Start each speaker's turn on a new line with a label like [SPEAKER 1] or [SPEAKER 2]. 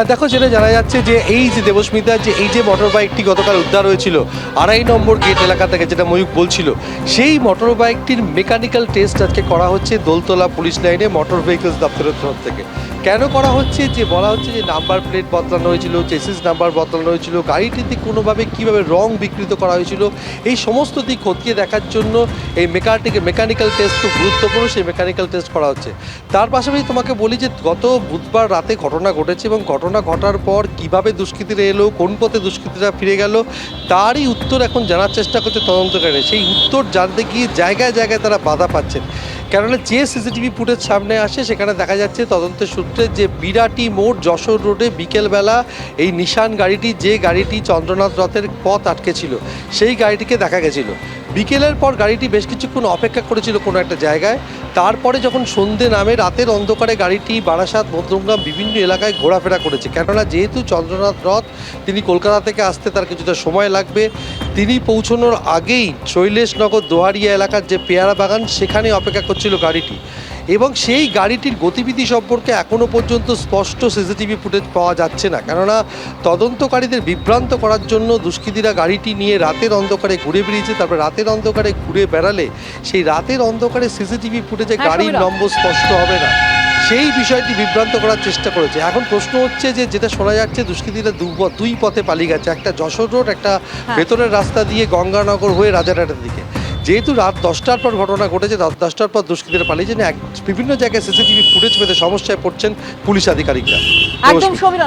[SPEAKER 1] দেখো, যেটা জানা যাচ্ছে যে এই যে দেবস্মিতার যে মোটর বাইকটি গতকাল উদ্ধার হয়েছিল 2.5 নম্বর গেট এলাকা থেকে, যেটা ময়ূক বলছিল, সেই মোটর বাইকটির মেকানিক্যাল টেস্ট আজকে করা হচ্ছে দোলতলা পুলিশ লাইনে মোটর ভেহিকলস দপ্তরের তরফ থেকে। কেন করা হচ্ছে? যে বলা হচ্ছে যে নাম্বার প্লেট বদলানো হয়েছিল, চেসিস নাম্বার বদলানো হয়েছিল, গাড়িটিতে কোনোভাবে কীভাবে রং বিকৃত করা হয়েছিল, এই সমস্ত দিক খতিয়ে দেখার জন্য এই মেকানিক্যাল টেস্ট খুব গুরুত্বপূর্ণ, সেই মেকানিক্যাল টেস্ট করা হচ্ছে। তার পাশাপাশি তোমাকে বলি যে গত বুধবার রাতে ঘটনা ঘটেছে, এবং ঘটনা ঘটার পর কিভাবে দুষ্কৃতীরা এলো, কোন পথে দুষ্কৃতীরা ফিরে গেল, তারই উত্তর এখন জানার চেষ্টা করছে তদন্তকারী। সেই উত্তর জানতে গিয়ে জায়গায় জায়গায় তারা বাধা পাচ্ছেন। কেননা যে সিসিটিভি ফুটেজ সামনে আসে সেখানে দেখা যাচ্ছে তদন্তের সূত্রে যে বিরাটি মোড় যশোর রোডে বিকেলবেলা এই নিশান গাড়িটি, যে গাড়িটি চন্দ্রনাথ রথের পথ আটকে ছিল, সেই গাড়িটিকে দেখা গেছিল। বিকেলের পর গাড়িটি বেশ কিছুক্ষণ অপেক্ষা করেছিল কোনো একটা জায়গায়। তারপরে যখন সন্ধে নামে, রাতের অন্ধকারে গাড়িটি বারাসাত, মধ্যমগ্রাম বিভিন্ন এলাকায় ঘোরাফেরা করেছে। কেননা যেহেতু চন্দ্রনাথ রথ, তিনি কলকাতা থেকে আসতে তার কিছুটা সময় লাগবে। তিনি পৌঁছানোর আগেই শৈলেশনগর দোহারিয়া এলাকার যে পেয়ারা বাগান, সেখানে অপেক্ষা করছিল গাড়িটি। এবং সেই গাড়িটির গতিবিধি সম্পর্কে এখনও পর্যন্ত স্পষ্ট সিসিটিভি ফুটেজ পাওয়া যাচ্ছে না। কেননা তদন্তকারীদের বিভ্রান্ত করার জন্য দুষ্কৃতীরা গাড়িটি নিয়ে রাতের অন্ধকারে ঘুরে বেরিয়েছে। তারপরে রাতের অন্ধকারে ঘুরে বেড়ালে সেই রাতের অন্ধকারে সিসিটিভি ফুটেজে গাড়ির নম্বর স্পষ্ট হবে না, সেই বিষয়টি বিভ্রান্ত করার চেষ্টা করেছে। এখন প্রশ্ন হচ্ছে যে, যেটা শোনা যাচ্ছে, দুষ্কৃতীরা দুই পথে পালিয়ে গেছে, একটা যশোর রোড, একটা ভেতরের রাস্তা দিয়ে গঙ্গানগর হয়ে রাজারহাটের দিকে। যেহেতু রাত 10টার পর ঘটনা ঘটেছে, রাত 10টার পর দুষ্কৃতীরা পালিয়েছেন, বিভিন্ন জায়গায় সিসিটিভি ফুটেজ পেতে সমস্যায় পড়ছেন পুলিশ আধিকারিকরা।
[SPEAKER 2] একদম সমীরণ।